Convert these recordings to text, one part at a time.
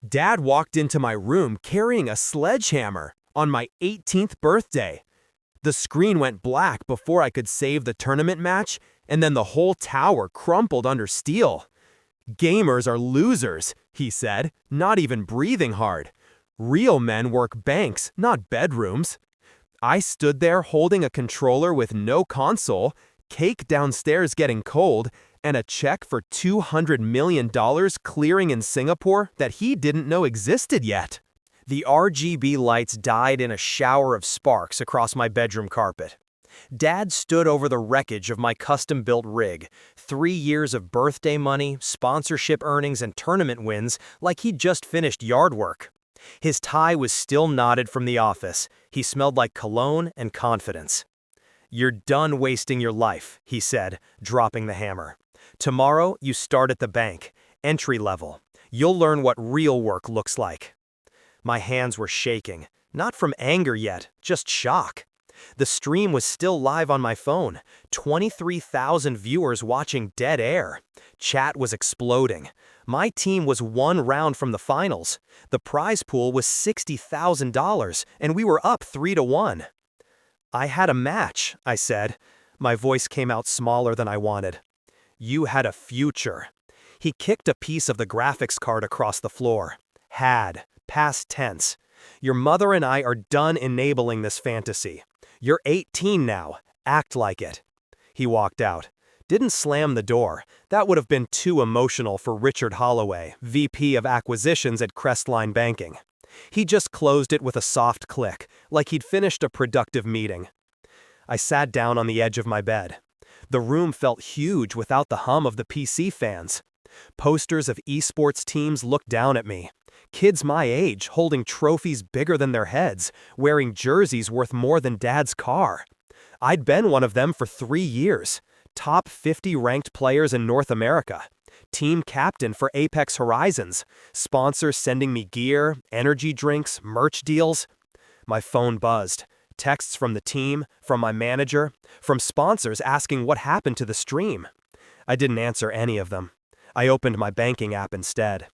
Dad walked into my room carrying a sledgehammer on my 18th birthday. The screen went black before I could save the tournament match, and then the whole tower crumpled under steel. "Gamers are losers," he said, not even breathing hard. "Real men work banks, not bedrooms." I stood there holding a controller with no console, cake downstairs getting cold, and a check for $200 million clearing in Singapore that he didn't know existed yet. The RGB lights died in a shower of sparks across my bedroom carpet. Dad stood over the wreckage of my custom-built rig, 3 years of birthday money, sponsorship earnings, and tournament wins like he'd just finished yard work. His tie was still knotted from the office. He smelled like cologne and confidence. "You're done wasting your life," he said, dropping the hammer. "Tomorrow, you start at the bank, entry level. You'll learn what real work looks like." My hands were shaking, not from anger yet, just shock. The stream was still live on my phone, 23,000 viewers watching dead air. Chat was exploding. My team was 1 round from the finals. The prize pool was $60,000, and we were up 3-1. "I had a match," I said. My voice came out smaller than I wanted. "You had a future." He kicked a piece of the graphics card across the floor. "Had, past tense. Your mother and I are done enabling this fantasy. You're 18 now. Act like it." He walked out. Didn't slam the door. That would have been too emotional for Richard Holloway, VP of Acquisitions at Crestline Banking. He just closed it with a soft click, like he'd finished a productive meeting. I sat down on the edge of my bed. The room felt huge without the hum of the PC fans. Posters of esports teams looked down at me. Kids my age holding trophies bigger than their heads, wearing jerseys worth more than Dad's car. I'd been one of them for 3 years. Top 50 ranked players in North America. Team captain for Apex Horizons. Sponsors sending me gear, energy drinks, merch deals. My phone buzzed. Texts from the team, from my manager, from sponsors asking what happened to the stream. I didn't answer any of them. I opened my banking app instead.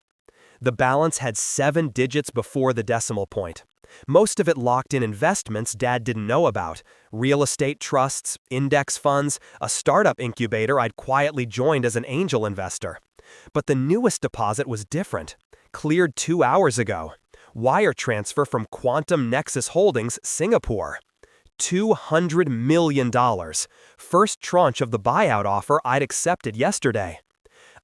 The balance had 7 digits before the decimal point. Most of it locked in investments Dad didn't know about. Real estate trusts, index funds, a startup incubator I'd quietly joined as an angel investor. But the newest deposit was different. Cleared 2 hours ago. Wire transfer from Quantum Nexus Holdings, Singapore. $200 million. First tranche of the buyout offer I'd accepted yesterday.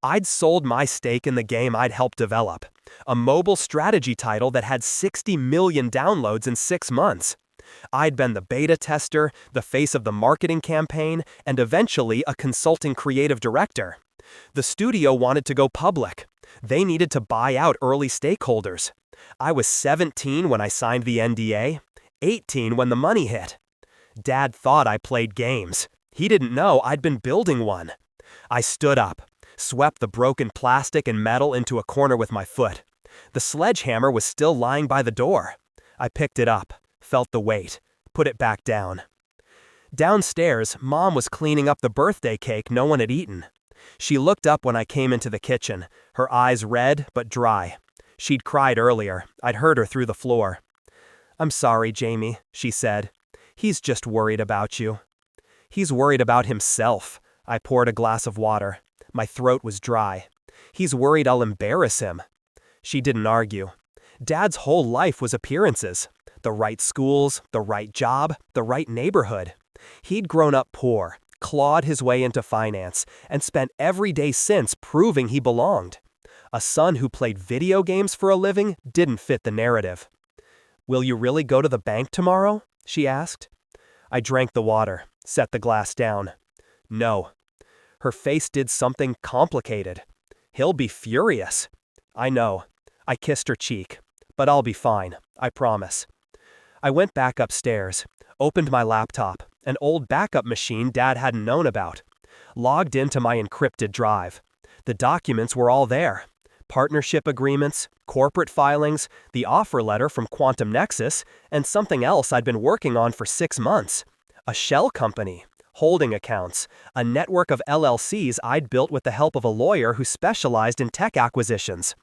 I'd sold my stake in the game I'd helped develop. A mobile strategy title that had 60 million downloads in 6 months. I'd been the beta tester, the face of the marketing campaign, and eventually a consulting creative director. The studio wanted to go public. They needed to buy out early stakeholders. I was 17 when I signed the NDA, 18 when the money hit. Dad thought I played games. He didn't know I'd been building one. I stood up. Swept the broken plastic and metal into a corner with my foot. The sledgehammer was still lying by the door. I picked it up, felt the weight, put it back down. Downstairs, Mom was cleaning up the birthday cake no one had eaten. She looked up when I came into the kitchen, her eyes red but dry. She'd cried earlier. I'd heard her through the floor. "I'm sorry, Jamie," she said. "He's just worried about you." "He's worried about himself." I poured a glass of water. My throat was dry. "He's worried I'll embarrass him." She didn't argue. Dad's whole life was appearances. The right schools, the right job, the right neighborhood. He'd grown up poor, clawed his way into finance, and spent every day since proving he belonged. A son who played video games for a living didn't fit the narrative. "Will you really go to the bank tomorrow?" she asked. I drank the water, set the glass down. "No." Her face did something complicated. "He'll be furious." "I know." I kissed her cheek. "But I'll be fine, I promise." I went back upstairs, opened my laptop, an old backup machine Dad hadn't known about. Logged into my encrypted drive. The documents were all there. Partnership agreements, corporate filings, the offer letter from Quantum Nexus, and something else I'd been working on for 6 months. A shell company. Holding accounts, a network of LLCs I'd built with the help of a lawyer who specialized in tech acquisitions.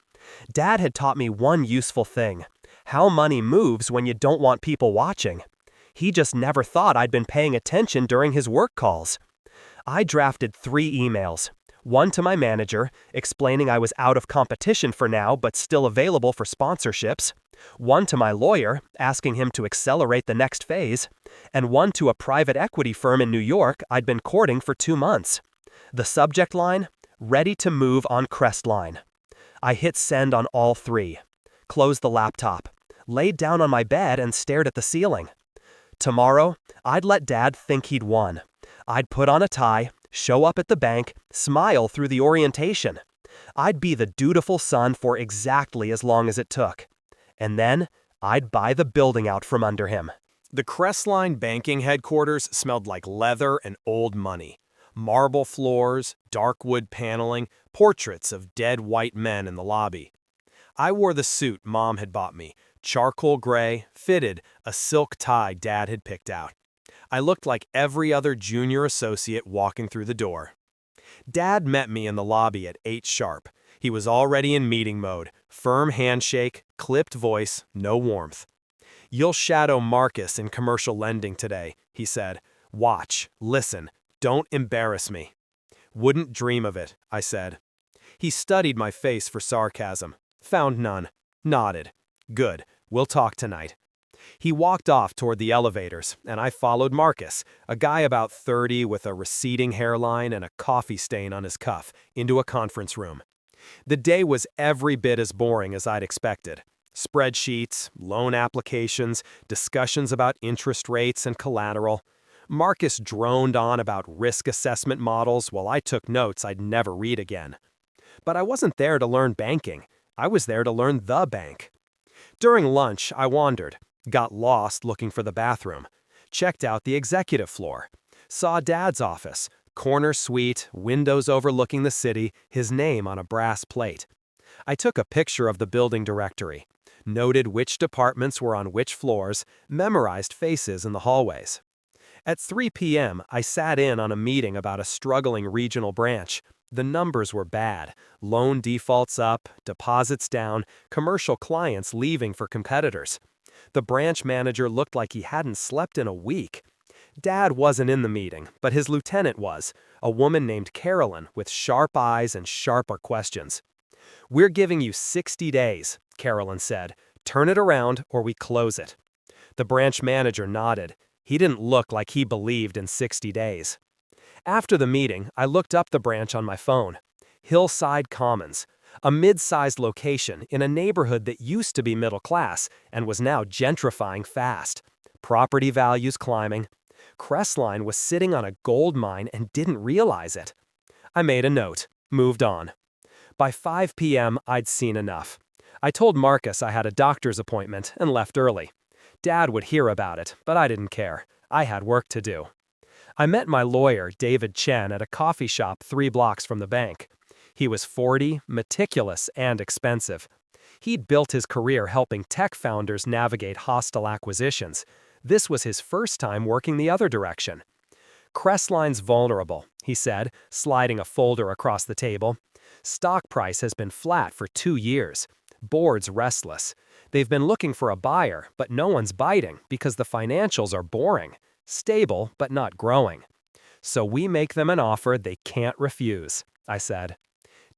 Dad had taught me one useful thing: how money moves when you don't want people watching. He just never thought I'd been paying attention during his work calls. I drafted 3 emails. One to my manager, explaining I was out of competition for now but still available for sponsorships. One to my lawyer, asking him to accelerate the next phase. And one to a private equity firm in New York I'd been courting for 2 months. The subject line: ready to move on Crestline. I hit send on all 3. Closed the laptop. Laid down on my bed and stared at the ceiling. Tomorrow, I'd let Dad think he'd won. I'd put on a tie, show up at the bank, smile through the orientation. I'd be the dutiful son for exactly as long as it took. And then, I'd buy the building out from under him. The Crestline banking headquarters smelled like leather and old money. Marble floors, dark wood paneling, portraits of dead white men in the lobby. I wore the suit Mom had bought me, charcoal gray, fitted, a silk tie Dad had picked out. I looked like every other junior associate walking through the door. Dad met me in the lobby at 8 sharp. He was already in meeting mode, firm handshake, clipped voice, no warmth. "You'll shadow Marcus in commercial lending today," he said. "Watch, listen, don't embarrass me." "Wouldn't dream of it," I said. He studied my face for sarcasm. Found none. Nodded. "Good, we'll talk tonight." He walked off toward the elevators, and I followed Marcus, a guy about 30 with a receding hairline and a coffee stain on his cuff, into a conference room. The day was every bit as boring as I'd expected. Spreadsheets, loan applications, discussions about interest rates and collateral. Marcus droned on about risk assessment models while I took notes I'd never read again. But I wasn't there to learn banking. I was there to learn the bank. During lunch, I wandered, got lost looking for the bathroom, checked out the executive floor, saw Dad's office, corner suite, windows overlooking the city, his name on a brass plate. I took a picture of the building directory, noted which departments were on which floors, memorized faces in the hallways. At 3 p.m., I sat in on a meeting about a struggling regional branch. The numbers were bad: loan defaults up, deposits down, commercial clients leaving for competitors. The branch manager looked like he hadn't slept in a week. Dad wasn't in the meeting, but his lieutenant was, a woman named Carolyn with sharp eyes and sharper questions. "We're giving you 60 days, Carolyn said. "Turn it around or we close it." The branch manager nodded. He didn't look like he believed in 60 days. After the meeting, I looked up the branch on my phone. Hillside Commons, a mid-sized location in a neighborhood that used to be middle class and was now gentrifying fast. Property values climbing. Crestline was sitting on a gold mine and didn't realize it. I made a note, moved on. By 5 p.m., I'd seen enough. I told Marcus I had a doctor's appointment and left early. Dad would hear about it, but I didn't care. I had work to do. I met my lawyer, David Chen, at a coffee shop 3 blocks from the bank. He was 40, meticulous, and expensive. He'd built his career helping tech founders navigate hostile acquisitions. This was his first time working the other direction. "Crestline's vulnerable," he said, sliding a folder across the table. "Stock price has been flat for 2 years. Board's restless. They've been looking for a buyer, but no one's biting because the financials are boring. Stable, but not growing. So we make them an offer they can't refuse," I said.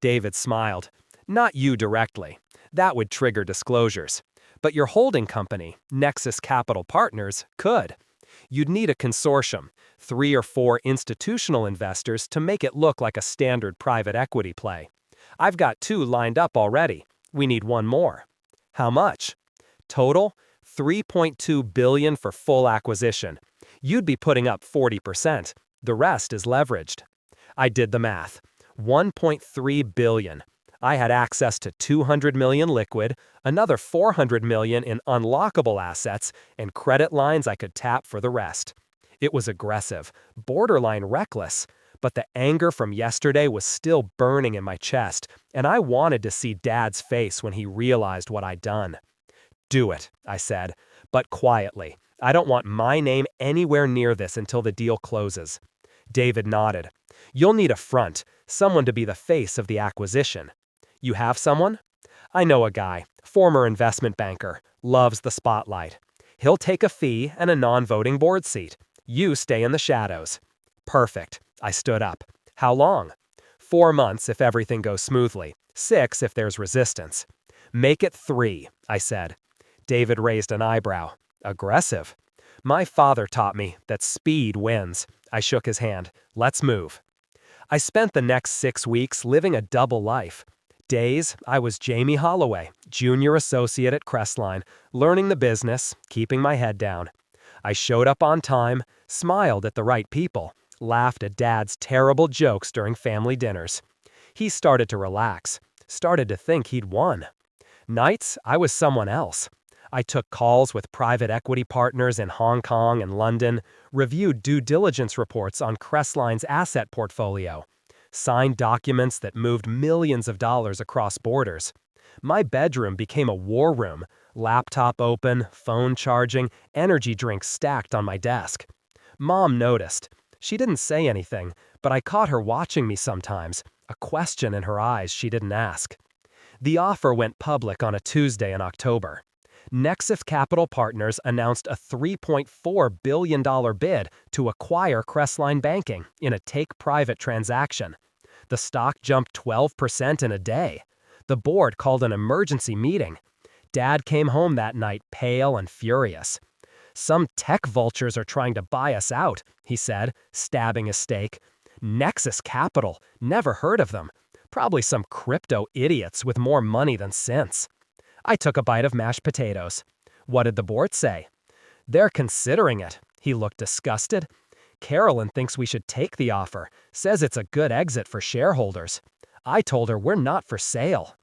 David smiled. "Not you directly. That would trigger disclosures. But your holding company, Nexus Capital Partners, could. You'd need a consortium, 3 or 4 institutional investors to make it look like a standard private equity play. I've got 2 lined up already. We need 1 more." "How much?" "Total, $3.2 billion for full acquisition. You'd be putting up 40%. The rest is leveraged." I did the math. $1.3 billion. I had access to $200 million liquid, another $400 million in unlockable assets, and credit lines I could tap for the rest. It was aggressive, borderline reckless, but the anger from yesterday was still burning in my chest, and I wanted to see Dad's face when he realized what I'd done. "Do it," I said, "but quietly. I don't want my name anywhere near this until the deal closes." David nodded. "You'll need a front, someone to be the face of the acquisition." "You have someone?" I know a guy, former investment banker, loves the spotlight. He'll take a fee and a non-voting board seat. You stay in the shadows. Perfect. I stood up. How long? 4 months if everything goes smoothly. 6 if there's resistance. Make it 3, I said. David raised an eyebrow. Aggressive. My father taught me that speed wins. I shook his hand. Let's move. I spent the next 6 weeks living a double life. Days, I was Jamie Holloway, junior associate at Crestline, learning the business, keeping my head down. I showed up on time, smiled at the right people, laughed at Dad's terrible jokes during family dinners. He started to relax, started to think he'd won. Nights, I was someone else. I took calls with private equity partners in Hong Kong and London, reviewed due diligence reports on Crestline's asset portfolio, signed documents that moved millions of dollars across borders. My bedroom became a war room, laptop open, phone charging, energy drinks stacked on my desk. Mom noticed. She didn't say anything, but I caught her watching me sometimes, a question in her eyes she didn't ask. The offer went public on a Tuesday in October. Nexus Capital Partners announced a $3.4 billion bid to acquire Crestline Banking in a take-private transaction. The stock jumped 12% in a day. The board called an emergency meeting. Dad came home that night pale and furious. Some tech vultures are trying to buy us out, he said, stabbing his steak. Nexus Capital, never heard of them. Probably some crypto idiots with more money than sense. I took a bite of mashed potatoes. What did the board say? They're considering it. He looked disgusted. Carolyn thinks we should take the offer, says it's a good exit for shareholders. I told her we're not for sale.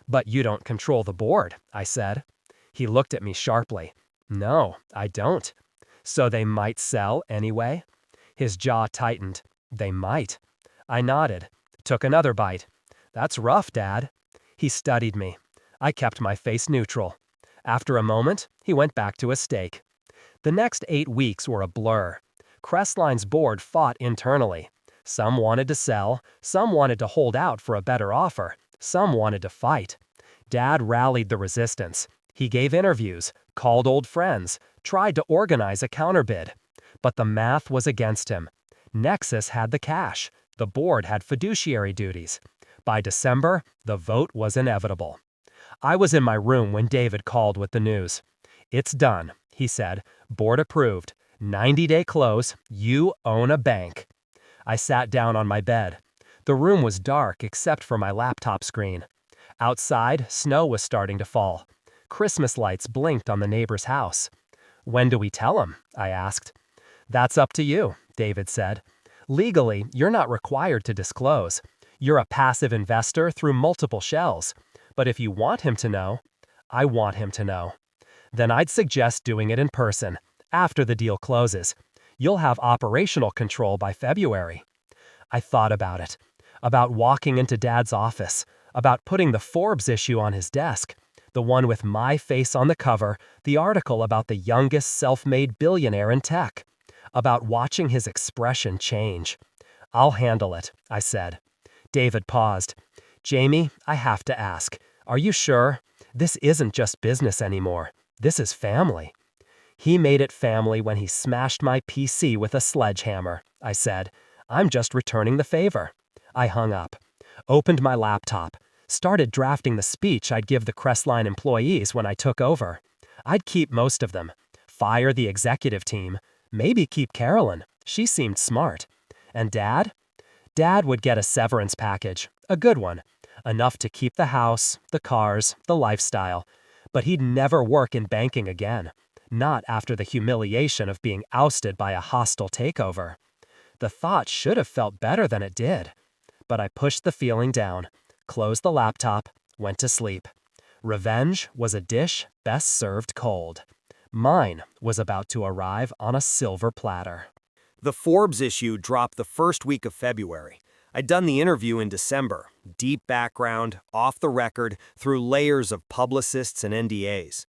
But you don't control the board, I said. He looked at me sharply. No, I don't. So they might sell anyway? His jaw tightened. They might. I nodded. Took another bite. That's rough, Dad. He studied me. I kept my face neutral. After a moment, he went back to his steak. The next 8 weeks were a blur. Crestline's board fought internally. Some wanted to sell, some wanted to hold out for a better offer, some wanted to fight. Dad rallied the resistance. He gave interviews, called old friends, tried to organize a counterbid. But the math was against him. Nexus had the cash. The board had fiduciary duties. By December, the vote was inevitable. I was in my room when David called with the news. It's done, he said. Board approved. 90-day close. You own a bank. I sat down on my bed. The room was dark except for my laptop screen. Outside, snow was starting to fall. Christmas lights blinked on the neighbor's house. When do we tell him? I asked. That's up to you, David said. Legally, you're not required to disclose. You're a passive investor through multiple shells. But if you want him to know, I want him to know. Then I'd suggest doing it in person, after the deal closes. You'll have operational control by February. I thought about it, about walking into Dad's office, about putting the Forbes issue on his desk, the one with my face on the cover, the article about the youngest self-made billionaire in tech, about watching his expression change. I'll handle it, I said. David paused. Jamie, I have to ask, are you sure? This isn't just business anymore. This is family. He made it family when he smashed my PC with a sledgehammer, I said. I'm just returning the favor. I hung up, opened my laptop, started drafting the speech I'd give the Crestline employees when I took over. I'd keep most of them, fire the executive team, maybe keep Carolyn. She seemed smart. And Dad? Dad would get a severance package, a good one, enough to keep the house, the cars, the lifestyle. But he'd never work in banking again, not after the humiliation of being ousted by a hostile takeover. The thought should have felt better than it did. But I pushed the feeling down, closed the laptop, went to sleep. Revenge was a dish best served cold. Mine was about to arrive on a silver platter. The Forbes issue dropped the first week of February. I'd done the interview in December. Deep background, off the record, through layers of publicists and NDAs.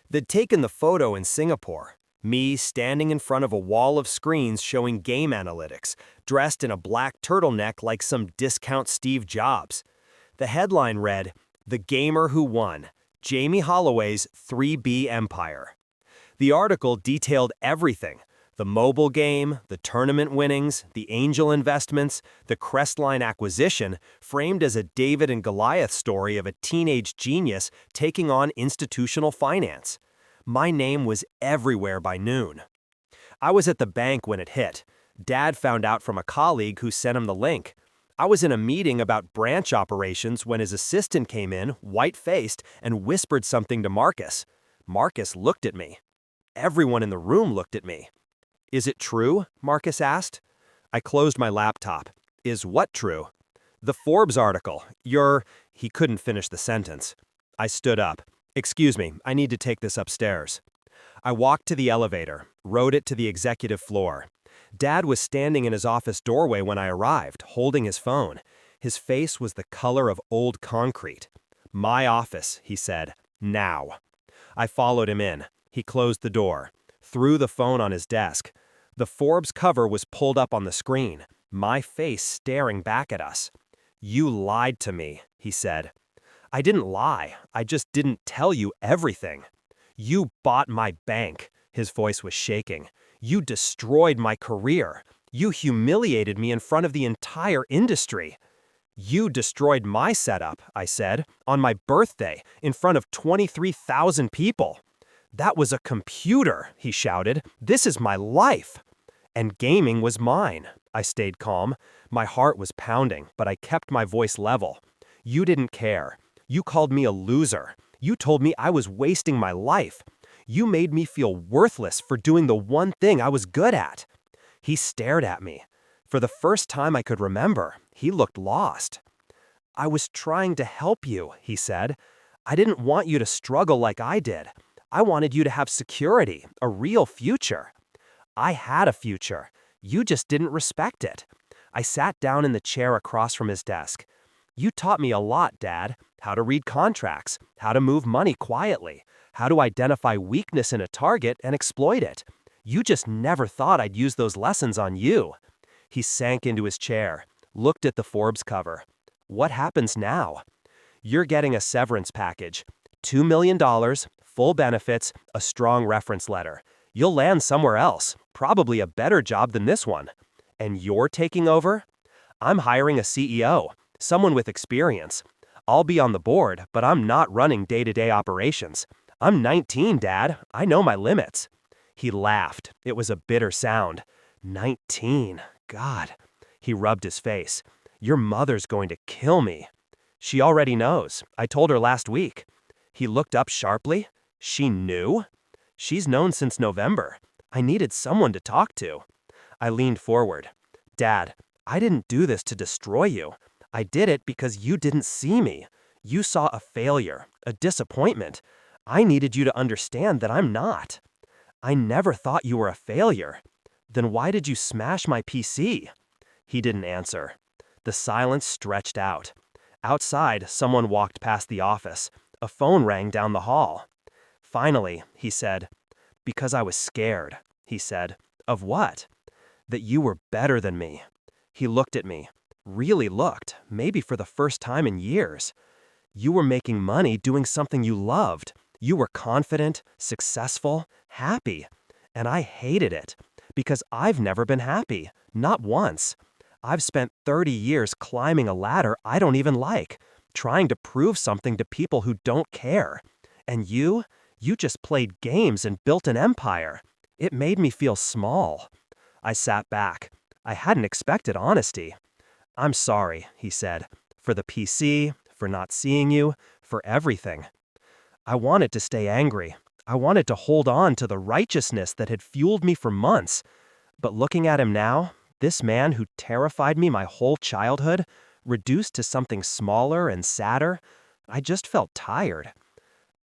They'd taken the photo in Singapore. Me standing in front of a wall of screens showing game analytics, dressed in a black turtleneck like some discount Steve Jobs. The headline read, The Gamer Who Won, Jamie Holloway's 3B Empire. The article detailed everything: the mobile game, the tournament winnings, the angel investments, the Crestline acquisition, framed as a David and Goliath story of a teenage genius taking on institutional finance. My name was everywhere by noon. I was at the bank when it hit. Dad found out from a colleague who sent him the link. I was in a meeting about branch operations when his assistant came in, white-faced, and whispered something to Marcus. Marcus looked at me. Everyone in the room looked at me. "Is it true?" Marcus asked. I closed my laptop. "Is what true?" "The Forbes article. He couldn't finish the sentence. I stood up. "Excuse me, I need to take this upstairs." I walked to the elevator, rode it to the executive floor. Dad was standing in his office doorway when I arrived, holding his phone. His face was the color of old concrete. "My office," he said. "Now." I followed him in. He closed the door, threw the phone on his desk. The Forbes cover was pulled up on the screen, my face staring back at us. "You lied to me," he said. "I didn't lie. I just didn't tell you everything." "You bought my bank." His voice was shaking. "You destroyed my career. You humiliated me in front of the entire industry." "You destroyed my setup," I said, "on my birthday, in front of 23,000 people." "That was a computer," he shouted. "This is my life." "And gaming was mine." I stayed calm. My heart was pounding, but I kept my voice level. "You didn't care. You called me a loser. You told me I was wasting my life. You made me feel worthless for doing the one thing I was good at." He stared at me. For the first time I could remember, he looked lost. "I was trying to help you," he said. "I didn't want you to struggle like I did. I wanted you to have security, a real future." "I had a future. You just didn't respect it." I sat down in the chair across from his desk. "You taught me a lot, Dad. How to read contracts, how to move money quietly, how to identify weakness in a target and exploit it. You just never thought I'd use those lessons on you." He sank into his chair, looked at the Forbes cover. "What happens now?" "You're getting a severance package. $2 million, full benefits, a strong reference letter. You'll land somewhere else, probably a better job than this one." "And you're taking over?" "I'm hiring a CEO, someone with experience. I'll be on the board, but I'm not running day-to-day operations. I'm 19, Dad. I know my limits." He laughed. It was a bitter sound. 19. God. He rubbed his face. "Your mother's going to kill me." "She already knows. I told her last week." He looked up sharply. "She knew?" "She's known since November. I needed someone to talk to." I leaned forward. "Dad, I didn't do this to destroy you. I did it because you didn't see me. You saw a failure, a disappointment. I needed you to understand that I'm not." "I never thought you were a failure." "Then why did you smash my PC?" He didn't answer. The silence stretched out. Outside, someone walked past the office. A phone rang down the hall. "Finally," he said. "Because I was scared," he said. "Of what?" "That you were better than me." He looked at me. Really looked, maybe for the first time in years. "You were making money doing something you loved. You were confident, successful, happy. And I hated it. Because I've never been happy. Not once. I've spent 30 years climbing a ladder I don't even like, trying to prove something to people who don't care. And you just played games and built an empire. It made me feel small." I sat back. I hadn't expected honesty. "I'm sorry," he said, "for the PC, for not seeing you, for everything." I wanted to stay angry. I wanted to hold on to the righteousness that had fueled me for months. But looking at him now, this man who terrified me my whole childhood, reduced to something smaller and sadder, I just felt tired.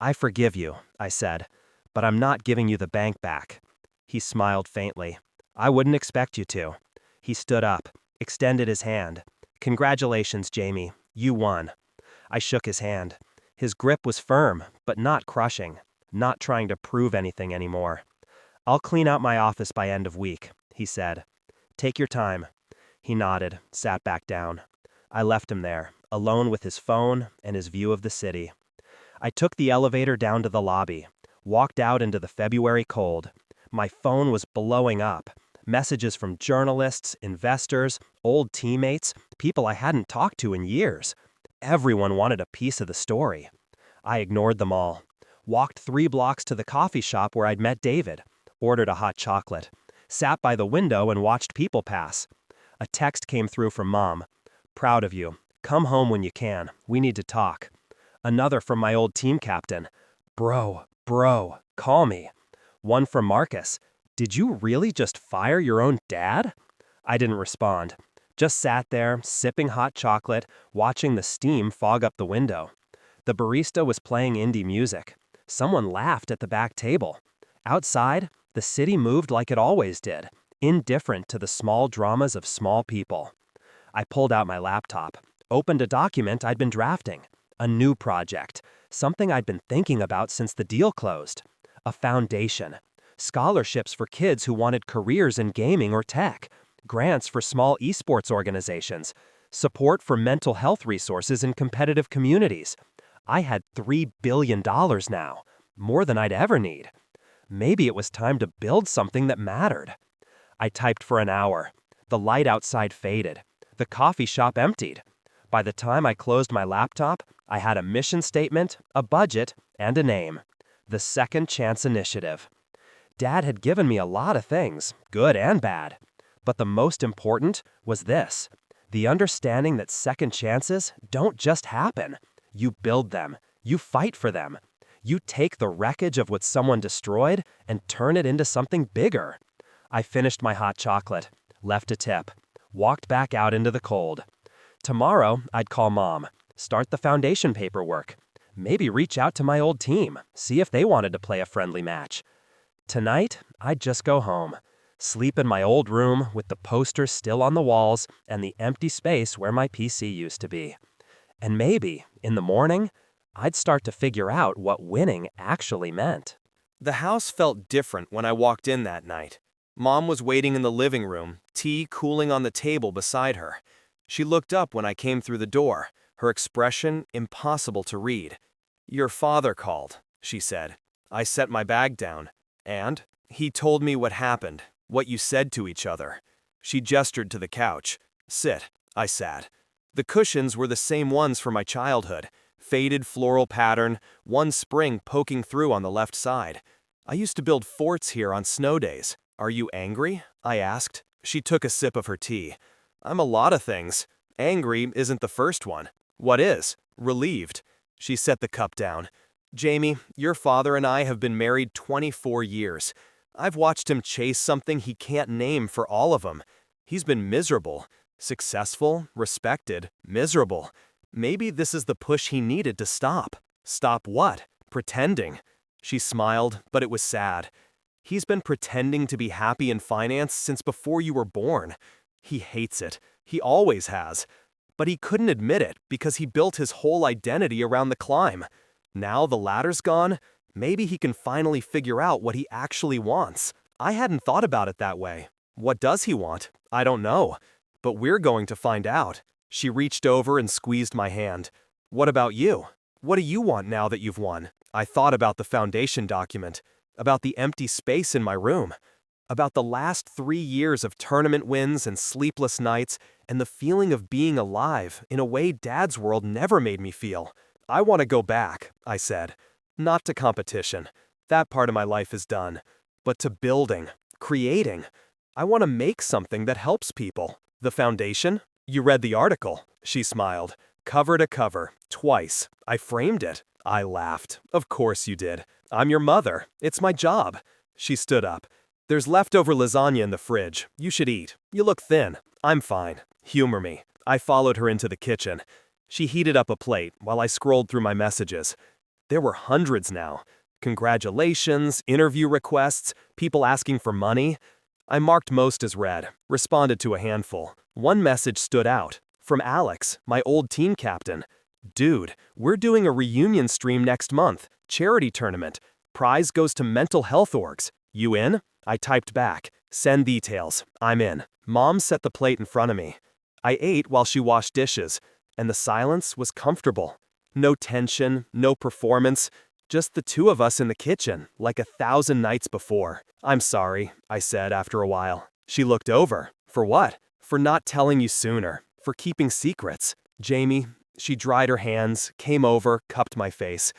"I forgive you," I said, "but I'm not giving you the bank back." He smiled faintly. "I wouldn't expect you to." He stood up, extended his hand. "Congratulations, Jamie. You won." I shook his hand. His grip was firm, but not crushing, not trying to prove anything anymore. "I'll clean out my office by end of week," he said. "Take your time." He nodded, sat back down. I left him there, alone with his phone and his view of the city. I took the elevator down to the lobby, walked out into the February cold. My phone was blowing up. Messages from journalists, investors, old teammates, people I hadn't talked to in years. Everyone wanted a piece of the story. I ignored them all. Walked 3 blocks to the coffee shop where I'd met David, ordered a hot chocolate, sat by the window and watched people pass. A text came through from Mom. "Proud of you. Come home when you can. We need to talk." Another from my old team captain. "Bro, call me." One from Marcus. "Did you really just fire your own dad?" I didn't respond. Just sat there, sipping hot chocolate, watching the steam fog up the window. The barista was playing indie music. Someone laughed at the back table. Outside, the city moved like it always did, indifferent to the small dramas of small people. I pulled out my laptop, opened a document I'd been drafting, a new project, something I'd been thinking about since the deal closed. A foundation, scholarships for kids who wanted careers in gaming or tech, grants for small esports organizations, support for mental health resources in competitive communities. I had $3 billion now, more than I'd ever need. Maybe it was time to build something that mattered. I typed for an hour. The light outside faded. The coffee shop emptied. By the time I closed my laptop, I had a mission statement, a budget, and a name. The Second Chance Initiative. Dad had given me a lot of things, good and bad. But the most important was this: the understanding that second chances don't just happen. You build them. You fight for them. You take the wreckage of what someone destroyed and turn it into something bigger. I finished my hot chocolate, left a tip, walked back out into the cold. Tomorrow, I'd call Mom, start the foundation paperwork, maybe reach out to my old team, see if they wanted to play a friendly match. Tonight, I'd just go home, sleep in my old room with the posters still on the walls and the empty space where my PC used to be. And maybe, in the morning, I'd start to figure out what winning actually meant. The house felt different when I walked in that night. Mom was waiting in the living room, tea cooling on the table beside her. She looked up when I came through the door, her expression impossible to read. "Your father called," she said. I set my bag down. "And?" "He told me what happened, what you said to each other." She gestured to the couch. "Sit." I sat. The cushions were the same ones from my childhood, faded floral pattern, one spring poking through on the left side. "I used to build forts here on snow days. Are you angry?" I asked. She took a sip of her tea. "I'm a lot of things. Angry isn't the first one." "What is?" "Relieved." She set the cup down. "Jamie, your father and I have been married 24 years. I've watched him chase something he can't name for all of them. He's been miserable. Successful, respected, miserable. Maybe this is the push he needed to stop." "Stop what?" "Pretending." She smiled, but it was sad. "He's been pretending to be happy in finance since before you were born. He hates it. He always has. But he couldn't admit it because he built his whole identity around the climb. Now the ladder's gone, maybe he can finally figure out what he actually wants." I hadn't thought about it that way. What does he want? I don't know. But we're going to find out. She reached over and squeezed my hand. "What about you? What do you want now that you've won?" I thought about the foundation document, about the empty space in my room, about the last 3 years of tournament wins and sleepless nights, and the feeling of being alive in a way Dad's world never made me feel. "I want to go back," I said. "Not to competition. That part of my life is done. But to building, creating. I want to make something that helps people." "The foundation? You read the article?" She smiled. "Cover to cover, twice. I framed it." I laughed. "Of course you did. I'm your mother. It's my job." She stood up. "There's leftover lasagna in the fridge. You should eat. You look thin." "I'm fine. Humor me." I followed her into the kitchen. She heated up a plate while I scrolled through my messages. There were hundreds now. Congratulations, interview requests, people asking for money. I marked most as read, responded to a handful. One message stood out. From Alex, my old team captain. "Dude, we're doing a reunion stream next month. Charity tournament. Prize goes to mental health orgs. You in?" I typed back. "Send details. I'm in." Mom set the plate in front of me. I ate while she washed dishes, and the silence was comfortable. No tension, no performance, just the two of us in the kitchen, like 1,000 nights before. "I'm sorry," I said after a while. She looked over. "For what?" "For not telling you sooner, for keeping secrets." "Jamie," she dried her hands, came over, cupped my face.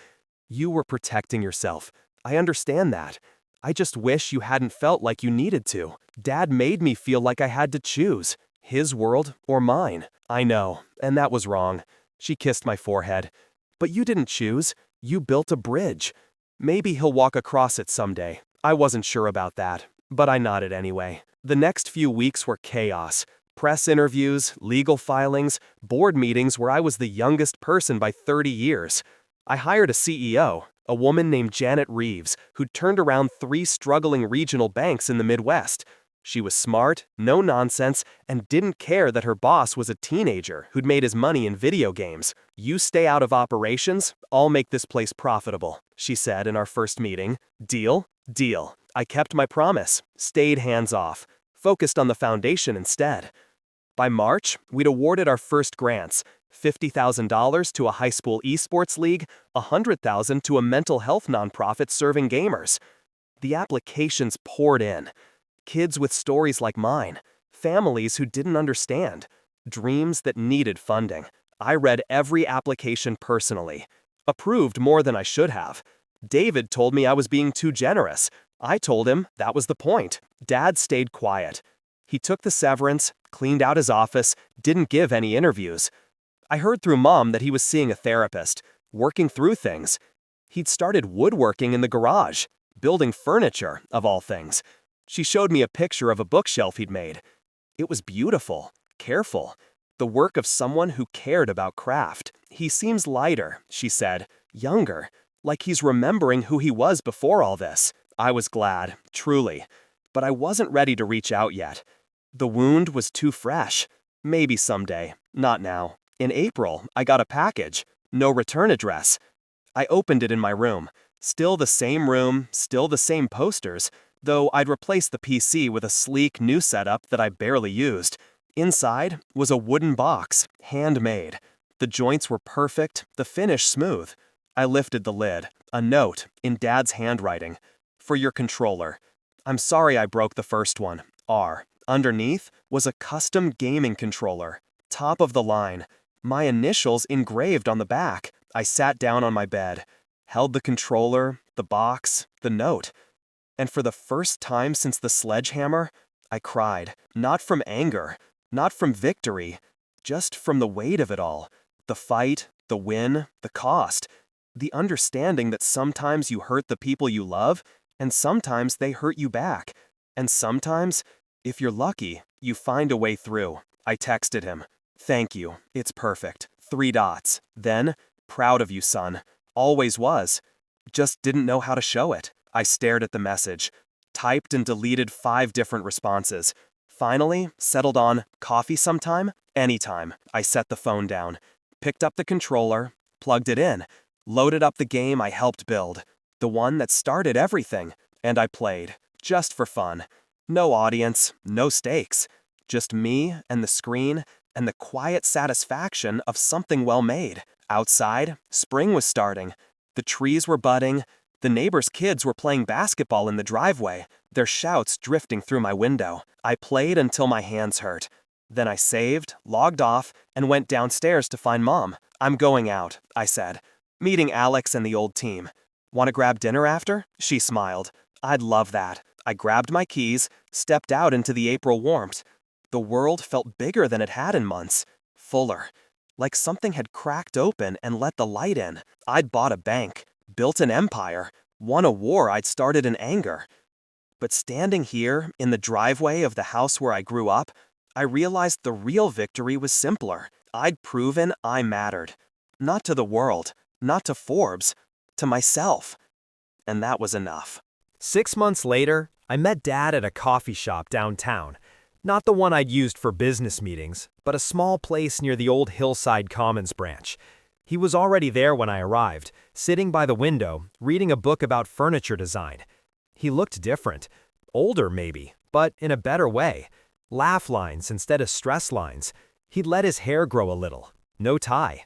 "You were protecting yourself. I understand that. I just wish you hadn't felt like you needed to. Dad made me feel like I had to choose, his world or mine." "I know, and that was wrong." She kissed my forehead. "But you didn't choose. You built a bridge. Maybe he'll walk across it someday." I wasn't sure about that, but I nodded anyway. The next few weeks were chaos. Press interviews, legal filings, board meetings where I was the youngest person by 30 years. I hired a CEO, a woman named Janet Reeves, who'd turned around 3 struggling regional banks in the Midwest. She was smart, no nonsense, and didn't care that her boss was a teenager who'd made his money in video games. "You stay out of operations, I'll make this place profitable," she said in our first meeting. "Deal?" "Deal." I kept my promise, stayed hands off, focused on the foundation instead. By March, we'd awarded our first grants, $50,000 to a high school esports league, $100,000 to a mental health nonprofit serving gamers. The applications poured in. Kids with stories like mine, families who didn't understand, dreams that needed funding. I read every application personally. Approved more than I should have. David told me I was being too generous. I told him that was the point. Dad stayed quiet. He took the severance, cleaned out his office, didn't give any interviews. I heard through Mom that he was seeing a therapist, working through things. He'd started woodworking in the garage, building furniture, of all things. She showed me a picture of a bookshelf he'd made. It was beautiful, careful, the work of someone who cared about craft. "He seems lighter," she said, "younger, like he's remembering who he was before all this." I was glad, truly, but I wasn't ready to reach out yet. The wound was too fresh. Maybe someday, not now. In April, I got a package, no return address. I opened it in my room. Still the same posters, though I'd replaced the PC with a sleek new setup that I barely used. Inside was a wooden box, handmade. The joints were perfect, the finish smooth. I lifted the lid, a note, in Dad's handwriting. "For your controller. I'm sorry I broke the first one, R." Underneath was a custom gaming controller, top of the line, my initials engraved on the back. I sat down on my bed, held the controller, the box, the note. And for the first time since the sledgehammer, I cried. Not from anger, not from victory, just from the weight of it all. The fight, the win, the cost. The understanding that sometimes you hurt the people you love, and sometimes they hurt you back. And sometimes, if you're lucky, you find a way through. I texted him. "Thank you, it's perfect. 3 dots. Then, proud of you, son. Always was. Just didn't know how to show it." I stared at the message, typed and deleted 5 different responses. Finally, settled on, "Coffee sometime?" "Anytime." I set the phone down, picked up the controller, plugged it in, loaded up the game I helped build, the one that started everything, and I played, just for fun. No audience, no stakes, just me and the screen and the quiet satisfaction of something well made. Outside, spring was starting. The trees were budding. The neighbors' kids were playing basketball in the driveway, their shouts drifting through my window. I played until my hands hurt. Then I saved, logged off, and went downstairs to find Mom. "I'm going out," I said. "Meeting Alex and the old team. Want to grab dinner after?" She smiled. "I'd love that." I grabbed my keys, stepped out into the April warmth. The world felt bigger than it had in months. Fuller. Like something had cracked open and let the light in. I'd bought a bank, built an empire, won a war I'd started in anger. But standing here, in the driveway of the house where I grew up, I realized the real victory was simpler. I'd proven I mattered. Not to the world, not to Forbes, to myself. And that was enough. 6 months later, I met Dad at a coffee shop downtown. Not the one I'd used for business meetings, but a small place near the old Hillside Commons branch. He was already there when I arrived, sitting by the window, reading a book about furniture design. He looked different. Older, maybe, but in a better way. Laugh lines instead of stress lines. He'd let his hair grow a little. no tie.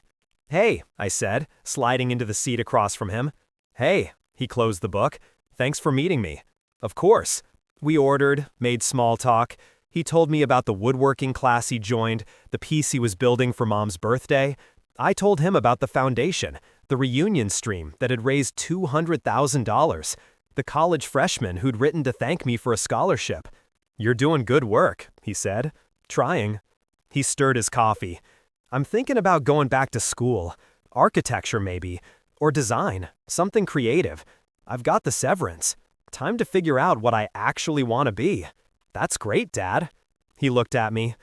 "Hey," I said, sliding into the seat across from him. "Hey," he closed the book. "Thanks for meeting me." "Of course." We ordered, made small talk. He told me about the woodworking class he joined, the piece he was building for Mom's birthday. I told him about the foundation, the reunion stream that had raised $200,000, the college freshman who'd written to thank me for a scholarship. "You're doing good work," he said. "Trying." He stirred his coffee. "I'm thinking about going back to school. Architecture, maybe. Or design. Something creative. I've got the severance. Time to figure out what I actually want to be." "That's great, Dad." He looked at me.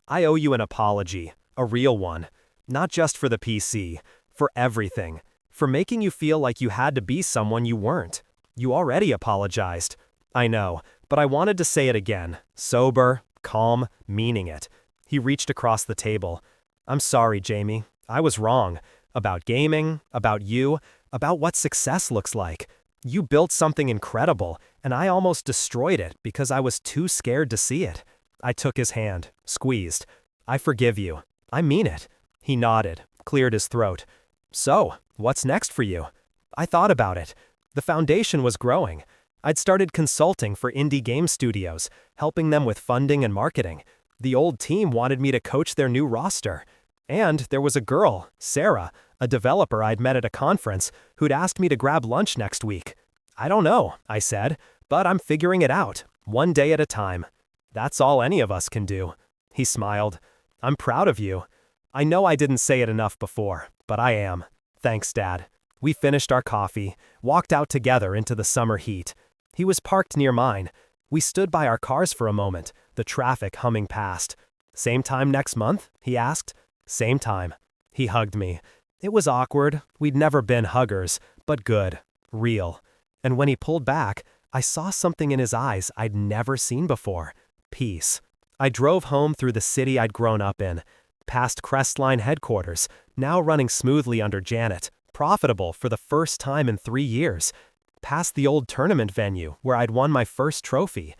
"I owe you an apology. A real one. Not just for the PC. For everything. For making you feel like you had to be someone you weren't. You already apologized." "I know, but I wanted to say it again. Sober, calm, meaning it." He reached across the table. "I'm sorry, Jamie. I was wrong. About gaming, about you, about what success looks like. You built something incredible, and I almost destroyed it because I was too scared to see it." I took his hand, squeezed. "I forgive you. I mean it." He nodded, cleared his throat. "So, what's next for you?" I thought about it. The foundation was growing. I'd started consulting for indie game studios, helping them with funding and marketing. The old team wanted me to coach their new roster. And there was a girl, Sarah, a developer I'd met at a conference, who'd asked me to grab lunch next week. "I don't know," I said, "but I'm figuring it out, one day at a time." "That's all any of us can do." He smiled. "I'm proud of you." I know I didn't say it enough before, but I am. Thanks, Dad. We finished our coffee, walked out together into the summer heat. He was parked near mine. We stood by our cars for a moment, the traffic humming past. "Same time next month?" he asked. "Same time." He hugged me. It was awkward. We'd never been huggers, but good, real. And when he pulled back, I saw something in his eyes I'd never seen before. Peace. I drove home through the city I'd grown up in, past Crestline headquarters, now running smoothly under Janet, profitable for the first time in 3 years, past the old tournament venue where I'd won my first trophy,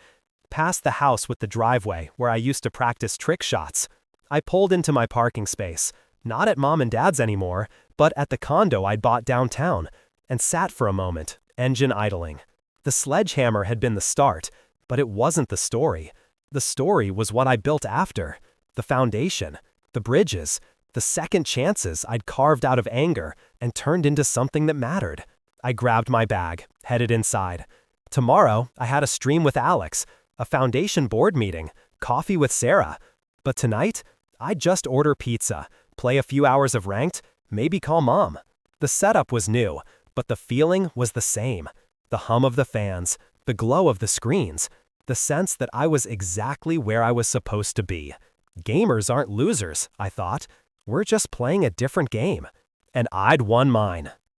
past the house with the driveway where I used to practice trick shots. I pulled into my parking space, not at Mom and Dad's anymore, but at the condo I'd bought downtown, and sat for a moment, engine idling. The sledgehammer had been the start, but it wasn't the story. The story was what I built after. The foundation, the bridges, the second chances I'd carved out of anger and turned into something that mattered. I grabbed my bag, headed inside. Tomorrow, I had a stream with Alex, a foundation board meeting, coffee with Sarah. But tonight, I'd just order pizza, play a few hours of ranked, maybe call Mom. The setup was new, but the feeling was the same. The hum of the fans, the glow of the screens, the sense that I was exactly where I was supposed to be. Gamers aren't losers, I thought. We're just playing a different game. And I'd won mine.